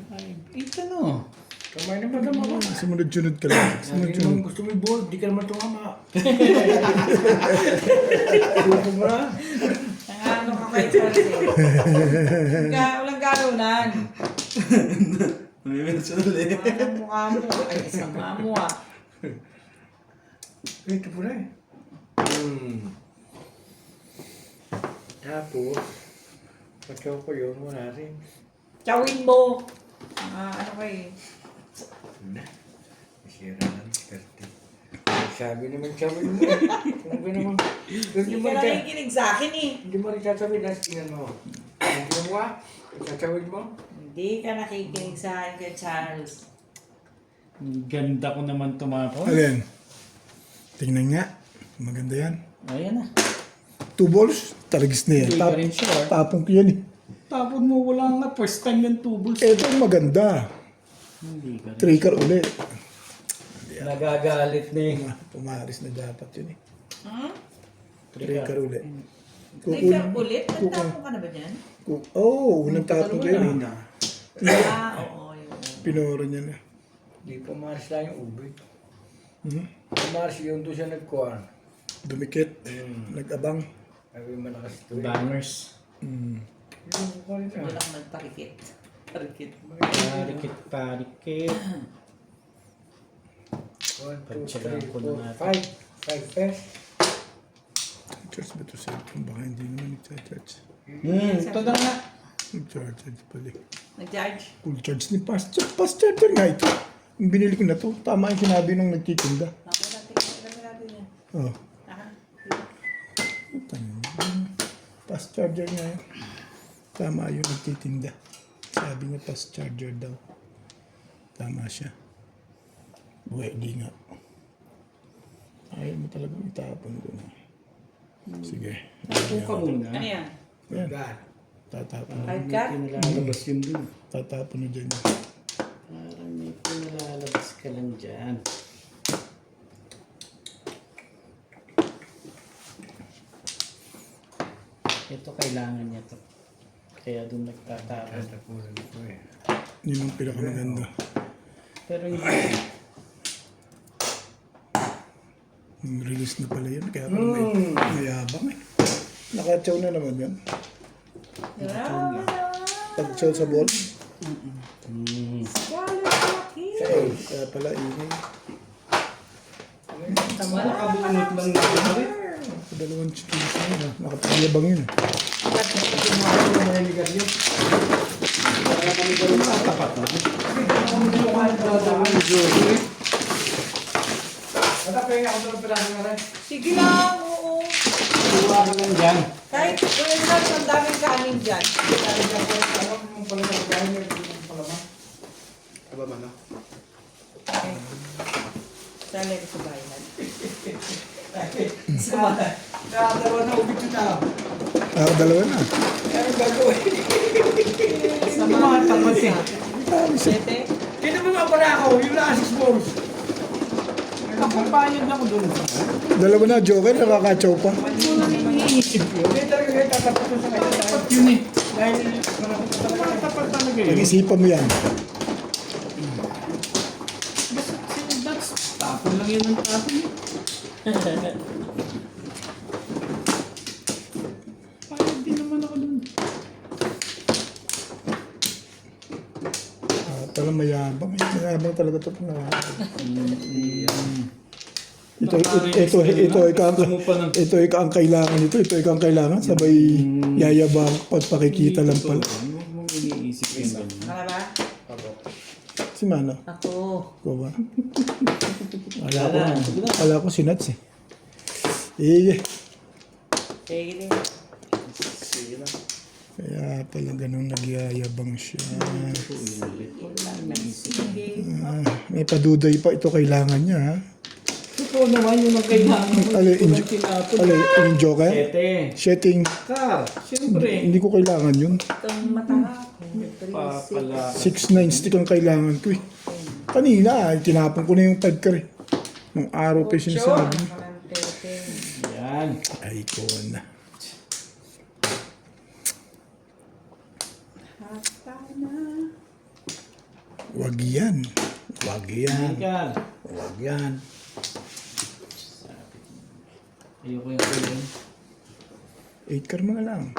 Ay, ito no. Kamay na madama ko. Sumunod-sunod ka lang. Sabi Sunod-sunod. naman gusto mo i-board, di ka naman tumama. Gusto mo na. Ano ka kay Charlie? Walang galunan. May-mention ulit. Ang mukha mo. Ay, sama mo ah. Ito po na eh. Tapos, pagkaw ko yun, wala rin. Chawin mo. Ano kayo? Sira lang, swerte. Sabi naman sabi mo. Kung ba naman. Hindi ka nakikinig sa akin eh. Hindi mo rin sasabihin na tingnan mo. Hindi mo ba? Sasawid mo? Hindi ka nakikinig sa akin kay Charles. Ang ganda ko naman tumapon. Alin? Tingnan nga. Maganda yan. Ayan na. 2 balls, taragis na yan. Hindi ka rin sure. Tapong ko yan eh. Tapon mo, wala nga. First time yung tubos. Ito ang maganda. Hindi ka rin. Tracker ulit. Nagagalit na eh. Pumaris na dapat yun eh. Hmm? Tracker ulit. Trigger ulit? Nagtapon ka na ba dyan? Unang tapong ko yun eh. Oo. Yun. Pinoro niya na. Hindi pumaris lang yung ubig. Hmm? Pumaris yung doon siya nagkuhan. Dumikit. Nag-abang. Sabi malakas ito eh. Bangers. Yung kukuha rin Hindi ah. lang nagparikit. Parikit. Parikit. 1, 2, Pagtsagaan 3, ko na 4, natin. 5. 5 pairs. Charge ba ito cellphone? Baka hindi naman nag-charge. Ito na nga. Nag-charge pala eh. Nag-charge? Full charge ni fast charger nga ito. Yung binili ko na to. Tama yung sinabi nung nagtitinda. Ako natin yan. Oh. Aha. Fast charger nga yun. Tama yung nagtitinda. Sabi niya fast charger daw. Tama siya. Buhay, di nga. Ayaw mo talagang itapon ko na. Sige. Tapon ka muna. Ano yan? Yan. God. Tatapon. Five cut? Pinalalabas yun dun. Tatapon na dyan. Parang may pinalalabas ka lang dyan. Ito kailangan niya to. Kaya dun nagtatapon. Tatapunan ko eh. Yun ang pinakamaganda. Pero hindi. Release na pala yun. Kaya parang may mayabang eh. Nakachaw na naman yan. Pag-chaw sa ball. Kaya pala ingay. Tama, nakabunot lang na. Dalawang chickens na yun. Nakapagayabang yun. Tapat lang. Matapay ako doon pala ng aray. Sige lang, oo. Kuha ka lang dyan. Kahit kung lang ang daming kanin dyan. Aba man na. Sanay ko sa bayan. Nakakalawa na ubig ko na. Dalawa na. Ano gagawin? Sa mga tapat eh. Sete? Kaya mo nga pala ako, yung nasa balls. Nakabayad ako dun. Dalawa na, Joker. Nakakachaw pa. Iniisip ko. Hindi talaga kayo tatapat ko sa kanya. Tapat yun eh. Dahil Mga tapat talaga yun. Pag-isipan mo yan. Basta that's tapon lang yun ang tapon eh. Bayad din naman ako dun. Talagang mayabang. Mayabang talaga ito. Ito ikaw ang kailangan nito. Ito ikaw ang kailangan. Sabay yayabang pagpakikita lang pala. Huwag mong iniisip yun ganun. Ano ba? Si Mano. Ako. Ko ba? Wala ko si Nats eh. Eh, Sige din. kaya pala ganun nagyayabang siya. May paduday pa ito kailangan niya ha. Totoo naman yung kailangan mo. Yung Joker? Sete. Setting. Car. Siyempre. Hindi ko kailangan yun. Itong mata. Papala. 6-9 stick ang kailangan ko eh. Kanina, tinapon ko na yung 5 car eh. Nung araw pa yung sinasabi. Yan. Ay, ko na. Wag yan. Wag yan. Car. Wag yan. Ayoko yung kulong. 8 car mga lang.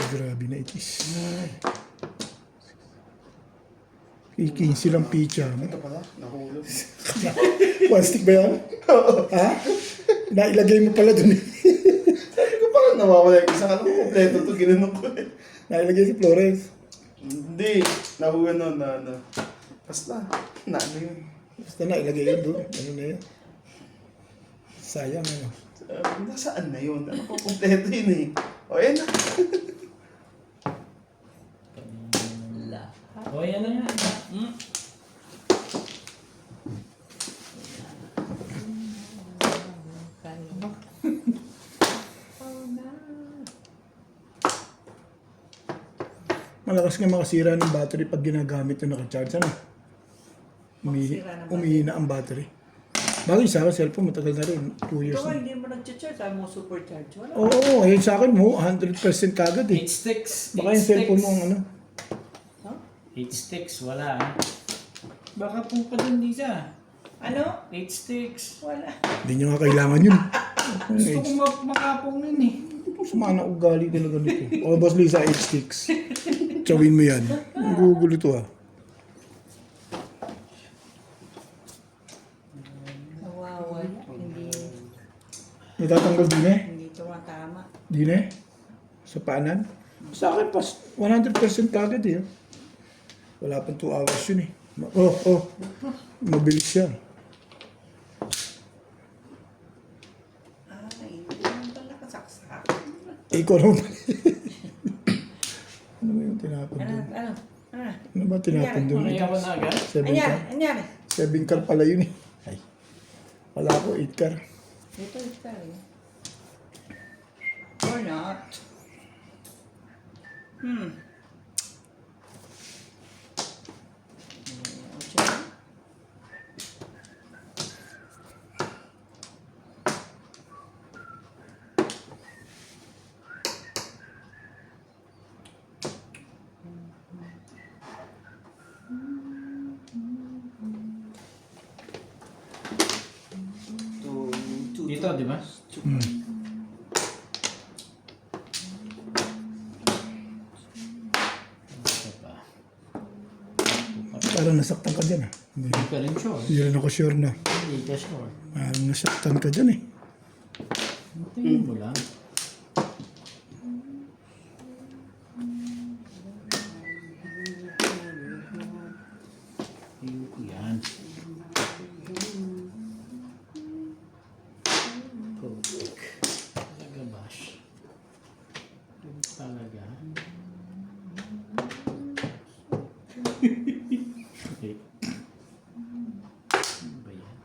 Grabe na itis. Ikinsi lang pizza. Ito pala, nahulog. One stick ba yan? Ha? Nailagay mo pala dun. Sabi ko parang nawawala yung isa. Alam ko, kompleto to. Ginanong ko eh. Nailagay si Flores. Hindi. Nakuha nun na ano. Basta. Na ano yun. Basta nailagay yun doon. Ano na yun? Sayang ano. Nasaan na yun? Ano ko, kompleto yun eh. O, yan na. O, yan na nga. Malakas nga makasira ng battery pag ginagamit yung naka-charge. Ano? Makasira ng battery. Umihina ang battery. Bagay sa akin, cellphone, matagal na rin. 2 years Ito na. hindi mo nag-charge, sabi mo supercharge. Wala. Oo, ayun sa akin mo, 100% kagad eh. 8 sticks. Baka yung cellphone mo ang ano. 8 sticks, wala. Baka pong pa dun, Lisa. Ano? 8 sticks. Wala. Hindi nyo nga kailangan yun. Gusto ko makapong yun eh. Sumana ugali talaga nito. O, Boss Lisa, 8 sticks. Chawin mo yan. Ang gugulo to ah. Nawawala. Hindi, Natatanggal din eh. hindi tumatama. Din eh. Sa paanan. Sa akin, pas 100% kagad eh. Wala pang 2 hours yun eh. Mabilis siya. Ay, hindi naman pala kasaksak. Ikaw naman. Ano ba yung tinapon Ano? doon? Ano? Ano? Ano ba tinapon doon? Kaya ko na agad. 7 Anyari? car? Anyari? 7 car pala yun eh. Ay. Wala ko, 8 car. Ito, ito. Or not. Ocho. Dito, di ba? Ito pa. Parang nasaktan ka dyan ah. Hindi, Hindi ka rin sure. hindi rin ako sure na. Hindi ka sure. Parang nasaktan ka dyan eh. Tingin mo lang. Tingin ko yan. Public. Talaga bash. Talaga. Okay. Ano ba yan?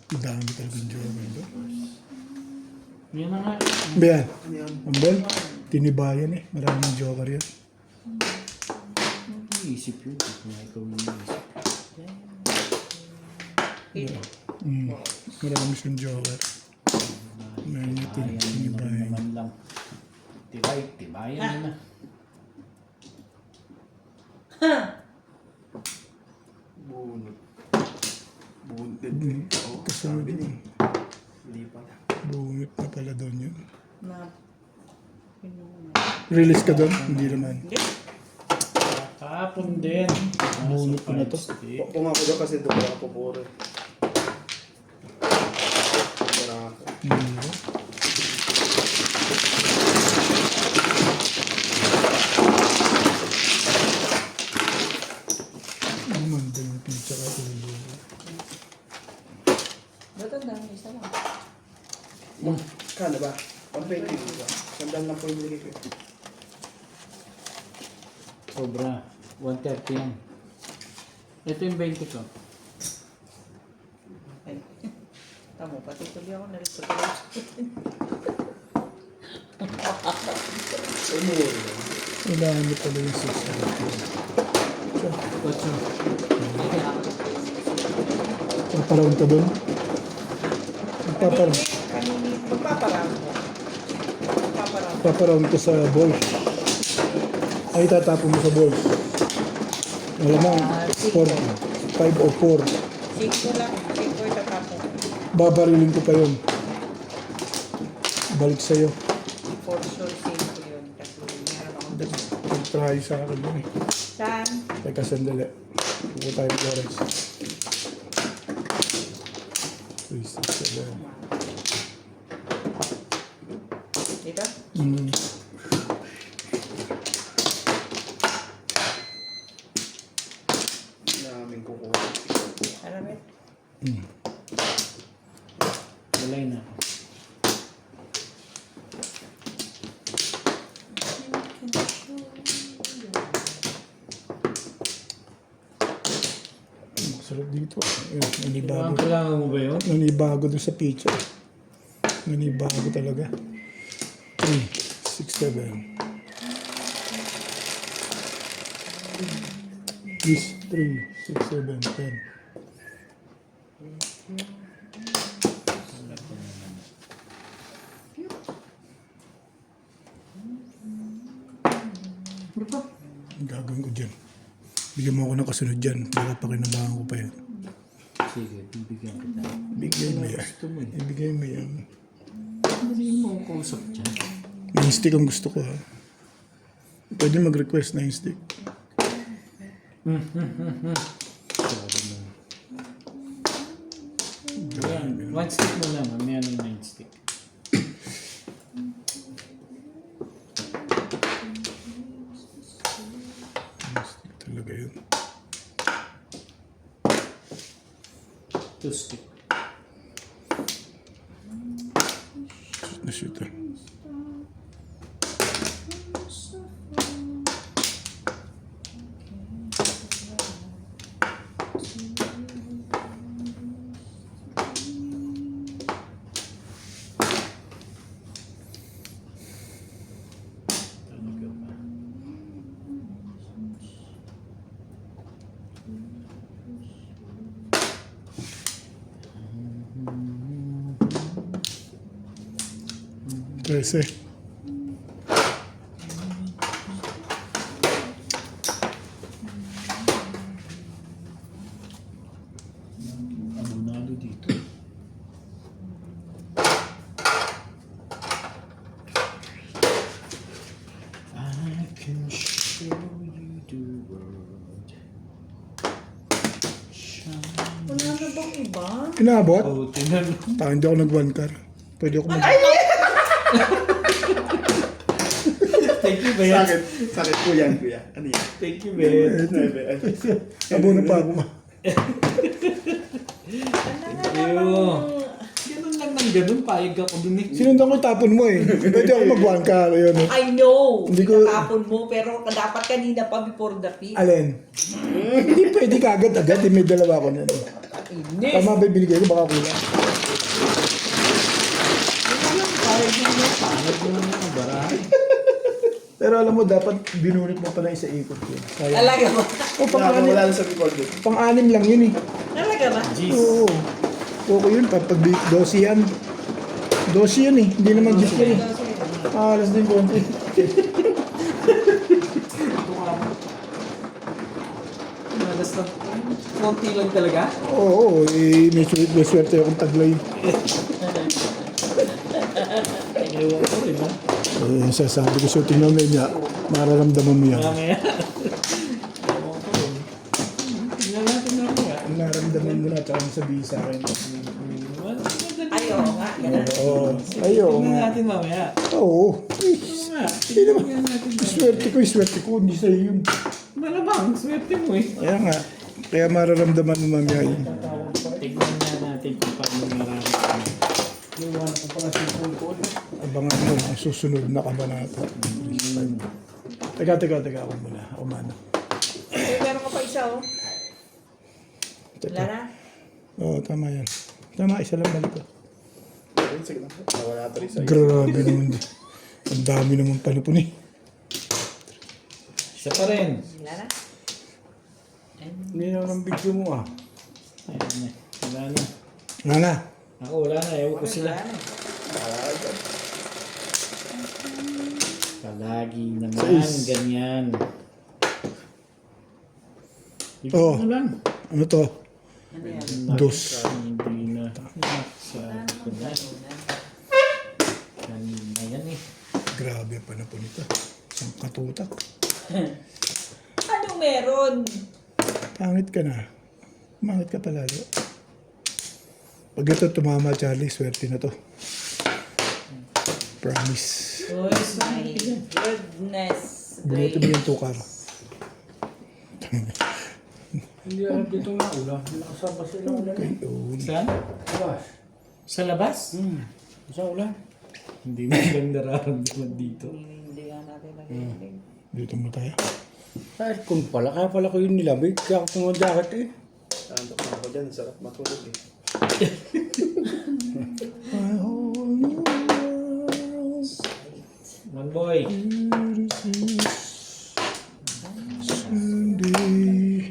Ang dami talagang joker doon. Yan na nga. Bayan, Ano yan? ang ball, tinibayan eh. Maraming joker yan. Iisip yun. Kung ikaw yung iisip. Marami siyang joker. Meron niya tinibayan. Naman lang. Tibayan na. Bunot. Bunot. Oo, Kasunod sabi yun. niya. Hindi pala. Bunot na pala doon yun. Na. Pinuno. Release ka doon? Hindi naman. Hindi. Kahapon din. Bunot ko na to. Pumako daw kasi doon ako pupuri. Wala ako. Hindi. Ang manda yung pizza ka. Ba't ang dami? Isa lang. Kano ba? 120 ba? Sandal lang po yung binigay ko. Sobra. 130 yan. Ito yung 20 ko. Ay. Tamo, pati tuloy ako narito tuloy. Kailangan mo pala yung 6. What's your... Paparoon ka doon? Kanini, magpaparami ko. Magpaparami. Paparoon ka sa balls. Ay, tatapon mo sa balls. Malamang 4, 5 o 4. 5 lang. 5 itatapon. Babarilin ko pa yun. Balik sa'yo. For sure, 5 yun. Kasi meron akong gusto. Pag-try sa akin yun eh. Saan? Teka, sandali. Pupunta tayo Flores. 3, 6, Dito? Mm. Namin kukuha. Alam mo? Walay na. Sarap dito. Ayun, nanibago. Kailangan mo ba yun? Nanibago dun sa picture. Nanibago talaga. 3, 6, 7. This, 3, 6, 7, 10. Ang gagawin ko dyan. Bigyan mo ako ng kasunod dyan. Baka pakinabangan ko pa yan. Sige, bibigyan kita. Bigay mo yan. Gusto mo eh. Ibigay mo yan. Hindi mo ako kausap dyan. Nine stick ang gusto ko ha. Pwede mag-request na stick. Sabi mo. Ayan, one stick mo lang. Mamaya ng 9 stick. Nine stick talaga yun. 2 stick. Shoot na shoot ah. Talaga ba? Trece. Abonado dito. I can show you the world. Wala na bang iba? Inaabot? Oh, tinan. Hindi ako nag-one car. Pwede ako mag... Thank you, Ben. Sakit po yan, kuya. Ano yan? Thank you, Ben. Abono pa ako. Ganun lang ng ganun, payag ako dun eh. Sinundan ko yung tapon mo eh. Pwede ako mag-one car. Ayun eh. I know, Hindi ko- natapon mo, pero dapat kanina pa before the feed. Alin? Hindi pwede ka agad-agad. May dalawa ko na. Inis. Tama ba yung binigay ko? Baka kulang. Payag mo ng barahay. Pero alam mo, dapat binunit mo pala isa ikot yun. Sayang. Talaga ba? Oh, pang-anim. Wala na sa record doon. Pang-anim lang yun eh. Talaga ba? Jeez. Oo. Okay yun. Pag dosi yan. Dosi yan eh. Hindi naman gis yan eh. Alas din konti. Malas na. Konti lang talaga. Oo. May swerte akong taglay. Ewan ko rin ha. Sasabi ko sa'yo, tingnan mo niya. Mararamdaman mo yan. Mamaya. Ewan ko rin. Tingnan natin na ako Ang nararamdaman mo na at saka sabihin sa akin. Ay, oo nga. Ganun. Oo. Ayaw. Tingnan natin mamaya. Oo. Oo nga. Hindi naman. Tingnan natin mamaya. Swerte ko. Hindi sa'yo yun. Malamang, swerte mo eh. Kaya nga. Kaya mararamdaman mo mamaya yun. Tignan na natin kung paano mararamdaman. Iwan ko pala si phone ko. Abangan mo ang susunod na kabanata. Teka ako muna. Ako muna. Ay, meron ka pa isa, oh. Wala na. Oo, tama yan. Tama, isa lang balik ko. Sige lang. Nawala ito rin sa'yo. Grabe naman. Ang dami naman panipon eh. Isa pa rin. Wala na. Hindi na ng video mo ah. Ayun na. Wala na. Nga na. Ako wala na. Ewan ko sila. Wala na. Palagi naman. Sais. Ganyan. Ibig Oh. mo lang. Ano to? Ano yan? Dos. Hindi na. Sabi ko na. Kanina yan eh. Grabe ang panapon ito. Isang katutak. Anong meron? Pangit ka na. Pangit ka palalo. Pag ito tumama, Charlie, swerte na to. Promise. Oh my goodness. Bunutin mo yung tukar. Hindi alam dito nga ulan. Nakasama sila ulan. Okay, oh. Saan? Labas. Sa labas? Sa ulan. Hindi na lang nararamdaman dito. Hindi nga natin nag-iinig. Dito mo tayo. Ay, kung pala. Kaya pala ko yung nilamig. Kaya ako ng jacket eh. Antok na ako dyan. Sarap matulog eh. My whole new world. Manboy. Someday.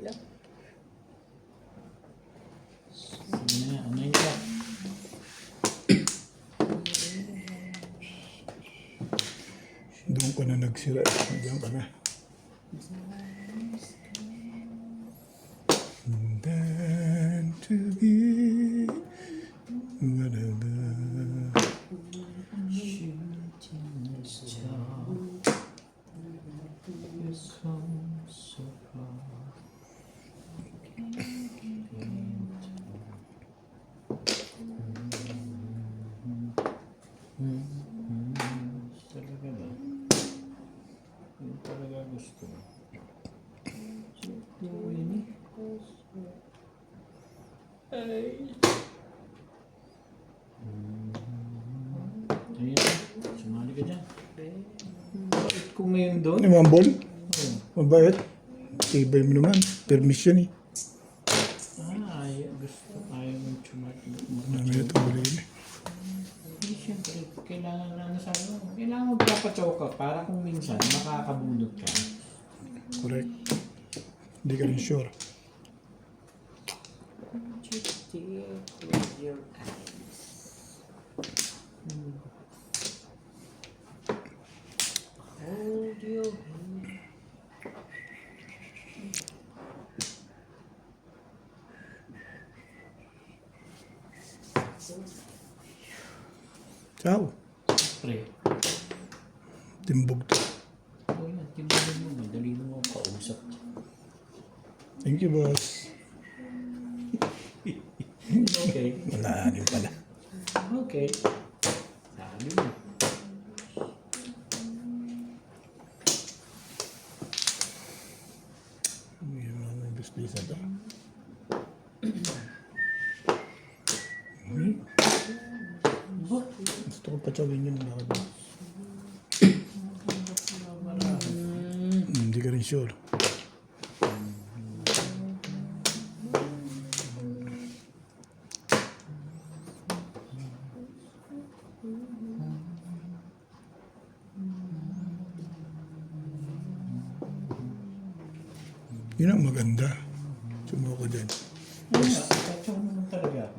Yeah. Sige na, anay ka. Doon ka na nagsira. Diyan ka na. Then to be whatever. Talaga ba? Yung talaga gusto mo. Yun eh. Ay. Ayan, sumali ka dyan. Bakit ko ngayon doon? Ano yung ball? Mabait. Tibay mo naman. Permission eh. Ayaw mong sumali. Namin ito ulit yun eh. Hindi, siyempre, kailangan na sabi mo, kailangan magpapachoke ka para kung minsan makakabunot ka. Correct. Hindi ka rin sure. Just close your eyes. Hold your hand. Ciao. Pre, Timbog to. okay na, timbulin mo, madali mo ako kausap. Thank you, boss. Okay. Malalim pala. Okay. Sabi mo. Yan ang nag-displace ito. Gusto ko patsawin yun. Bakit ba? Hindi ka rin sure. Yun ang maganda. Sumuko dyan. Patsok naman talaga ako.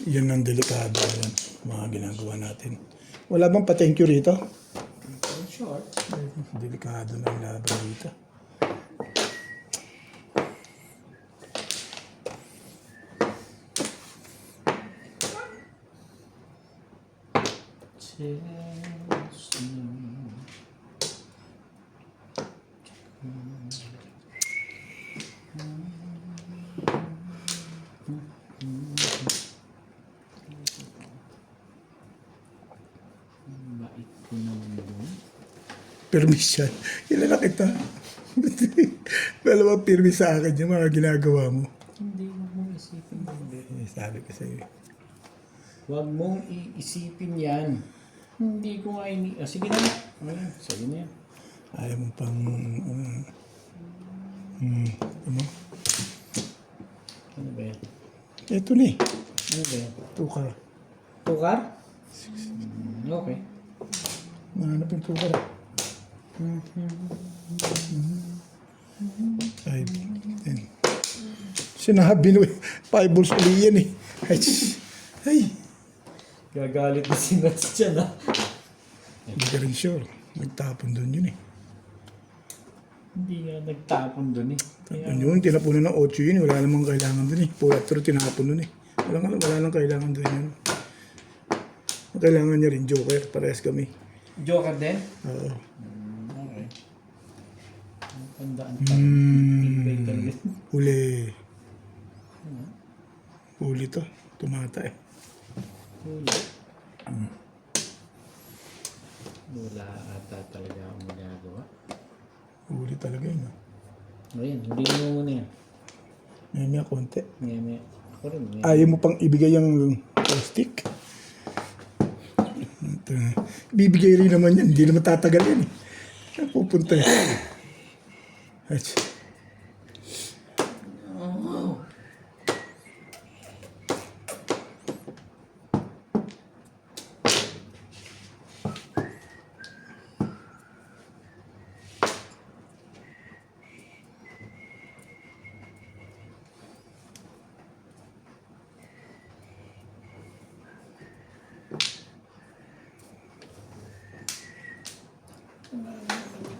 Yan ang delikado yan. Mga ginagawa natin. Wala bang pa-thank you rito? Short. Delikado na yung laban dito. Bait ko naman doon. Permission. Kilala kita. Dalawang permis sa akin yung mga ginagawa mo. Hindi mo mong isipin yun. Sabi ko sa'yo. Huwag mong iisipin yan. Hindi ko nga sige na. Ayan, sige na yan. Ayaw mo pang... ano? Ano ba yan? Ito na eh. Ano ba yan? Tukar. Tukar? Okay. Nahanap yung tukar. 5, 10. Sinabi mo, 5 balls uli yan eh. Ay. Gagalit na si Nats dyan ah. Hindi ka rin sure. Nagtapon doon yun eh. Hindi nga nagtapon doon eh. Tapon yun, tinapunan ng 8 yun. Wala namang kailangan doon eh. Pull up through, tinapon doon eh. Wala nang kailangan doon yun. Ang kailangan niya rin joker. Parehas kami. Joker din? Oo. Okay. Tandaan pa. Feedback ka rin. Huli. Huli to. Tumata eh. Huli. Wala ata talaga akong magagawa. Huli talaga yun. Ayan, hindi mo muna yan. May konti. Ngayon, ako rin. Ayaw mo pang ibigay yung plastic? Bibigay rin naman yan. Hindi naman tatagal yan eh. Saan pupunta yan? Ach.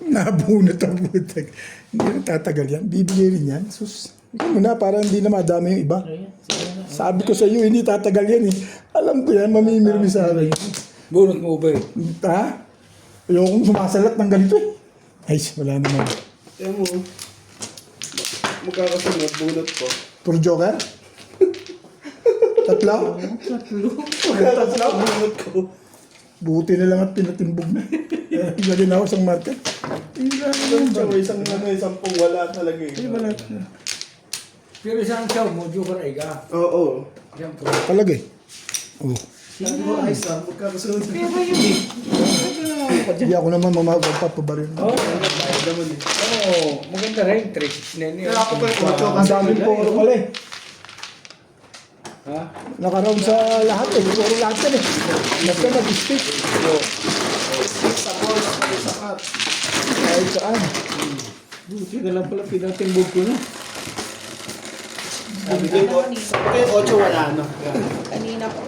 Nabunot ang butag. Hindi na tatagal yan. Bibigay rin yan. Sus. Ikaw muna para hindi na madami yung iba. Ayan, sige na. Sabi ko sa iyo, hindi tatagal yan eh. Alam ko yan, mamimirmi sa akin. Bunot mo ba eh? Ha? Ayokong sumasalat ng ganito eh. Ay, wala naman. Kaya mo, magkakasunod, bunot ko. Puro joker? Tatlo? Magkakasunod, bunot ko. Buti na lang at pinatimbog na. Ilagay na ako sa market. Isang pong wala talaga eh. Ay, wala. Pero isang siyaw mo, joker ay ka. Oo. Siyempre. Talaga eh. Oh. Sabi mo, ayos lang, magkakasunod. Kaya ba yun eh? Hindi ako naman magpapabaril. Oo. Ayos naman eh. Oo, maganda rin. Trick. Nene. Kaya ako pa yung photo Ang kasi. daming puro pala eh. Ha? Nakaroon sa lahat eh. Puro lahat yan eh. Basta mag-stick. Sa balls, sa cut. Kahit saan. Buti na lang pala pinatimbog ko na. Sabi ko, 8 wala na. Kanina ko